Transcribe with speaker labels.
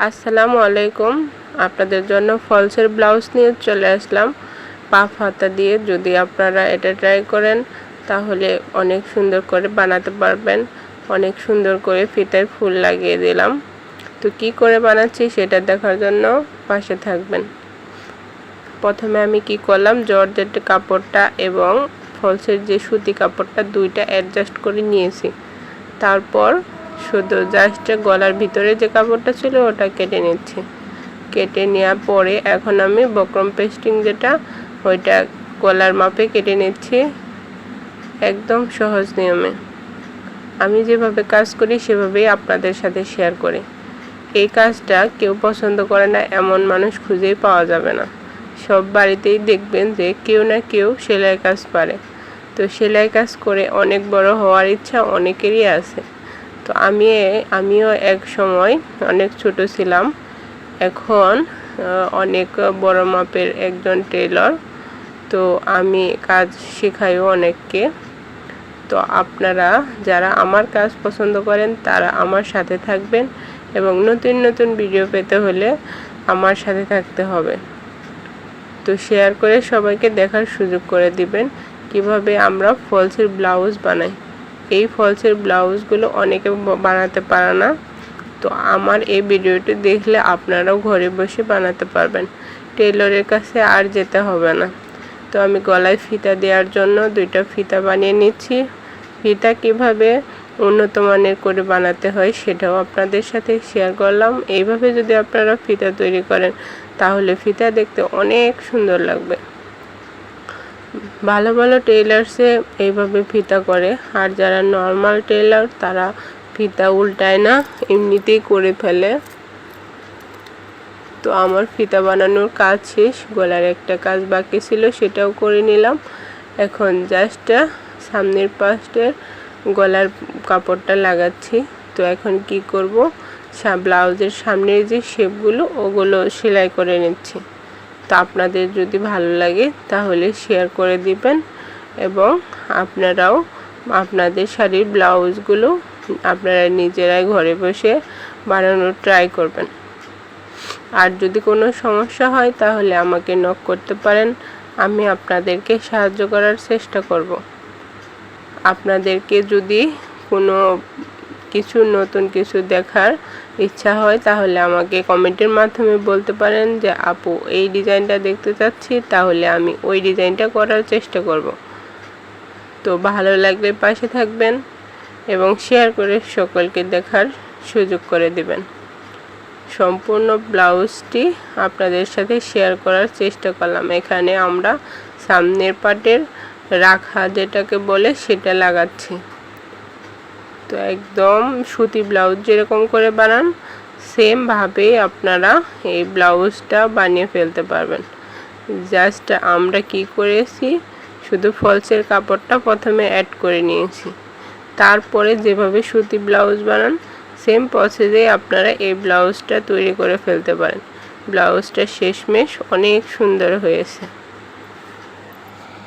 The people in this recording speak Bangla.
Speaker 1: আসসালামু আলাইকুম। আপনাদের জন্য ফলসের ব্লাউজ নিয়ে চলে আসলাম পাফ হাতা দিয়ে। যদি আপনারা এটা ট্রাই করেন তাহলে অনেক সুন্দর করে বানাতে পারবেন। অনেক সুন্দর করে ফিতায় ফুল লাগিয়ে দিলাম। তো কি করে বানাচ্ছি সেটা দেখার জন্য পাশে থাকবেন। প্রথমে আমি কি করলাম, জর্জেট কাপড়টা এবং ফলসের যে সুতি কাপড়টা দুইটা অ্যাডজাস্ট করে নিয়েছি। তারপর শুধু জাস্ট গলার ভিতরে যে কাপড়টা ছিল ওটা কেটে নিচ্ছি। কেটে নেওয়ার পরে এখন আমি বক্রম পেস্টিং যেটা ওইটা গলার মাপে কেটে নিচ্ছি, একদম সহজ নিয়মে। আমি যেভাবে কাজ করি সেভাবেই আপনাদের সাথে শেয়ার করি। এই কাজটা কেউ পছন্দ করে না এমন মানুষ খুঁজেই পাওয়া যাবে না। সব বাড়িতেই দেখবেন যে কেউ না কেউ সেলাই কাজ পারে। তো সেলাই কাজ করে অনেক বড় হওয়ার ইচ্ছা অনেকেরই আছে। তো আমিও এক সময় অনেক ছোট ছিলাম, এখন অনেক বড় মাপের একজন টেইলর। তো আমি কাজ শেখাইও অনেককে। তো আপনারা যারা আমার কাজ পছন্দ করেন তারা আমার সাথে থাকবেন এবং নতুন নতুন ভিডিও পেতে হলে আমার সাথে থাকতে হবে। তো শেয়ার করে সবাইকে দেখার সুযোগ করে দিবেন কিভাবে আমরা ফলসের ব্লাউজ বানাই। এই ফলসের ব্লাউজগুলো অনেকে বানাতে পারে না। তো আমার এই ভিডিওটি দেখলে আপনারাও ঘরে বসে বানাতে পারবেন, টেইলরের কাছে আর যেতে হবে না। তো আমি গলায় ফিতা দেওয়ার জন্য দুইটা ফিতা বানিয়ে নিচ্ছি। ফিতা কিভাবে উন্নত মানের করে বানাতে হয় সেটাও আপনাদের সাথে শেয়ার করলাম। এইভাবে যদি আপনারা ফিতা তৈরি করেন তাহলে ফিতা দেখতে অনেক সুন্দর লাগবে। ভালো ভালো টেইলার্সে এইভাবে ফিতা করে, আর যারা নর্মাল টেইলার তারা ফিতা উল্টায় না, এমনিতেই করে ফেলে। তো আমার ফিতা বানানোর কাজ শেষ, গলার একটা কাজ বাকি ছিল সেটাও করে নিলাম। এখন জাস্ট সামনের পাশের গলার কাপড়টা লাগাচ্ছি। তো এখন কি করব, ব্লাউজের সামনের যে শেপগুলো ওগুলো সেলাই করে নিচ্ছি। তো আপনাদের যদি ভালো লাগে তাহলে শেয়ার করে দিবেন এবং আপনারাও আপনাদের শাড়ির ব্লাউজগুলো আপনারা নিজেরাই ঘরে বসে বানানোর ট্রাই করবেন। আর যদি কোনো সমস্যা হয় তাহলে আমাকে নক করতে পারেন, আমি আপনাদেরকে সাহায্য করার চেষ্টা করব। আপনাদেরকে যদি কোনো কিছু নতুন কিছু দেখার ইচ্ছা হয় তাহলে আমাকে কমেন্টের মাধ্যমে বলতে পারেন যে আপু এই ডিজাইনটা দেখতে চাচ্ছি, তাহলে আমি ওই ডিজাইনটা করার চেষ্টা করব। তো ভালো লাগলে পাশে থাকবেন এবং শেয়ার করে সকলকে দেখার সুযোগ করে দিবেন। সম্পূর্ণ ব্লাউজটি আপনাদের সাথে শেয়ার করার চেষ্টা করলাম। এখানে আমরা সামনের পাটের রাখা যেটাকে বলে সেটা লাগাচ্ছি। তো একদম সুতি ব্লাউজ যেরকম করে বানান সেম ভাবেই আপনারা এই ব্লাউজটা বানিয়ে ফেলতে পারবেন। জাস্ট আমরা কি করেছি, শুধু ফলসের কাপড়টা প্রথমে অ্যাড করে নিয়েছি, তারপরে যেভাবে সুতি ব্লাউজ বানান সেম প্রসেসে আপনারা এই ব্লাউজটা তৈরি করে ফেলতে পারেন। ব্লাউজটা শেষমেশ অনেক সুন্দর হয়েছে।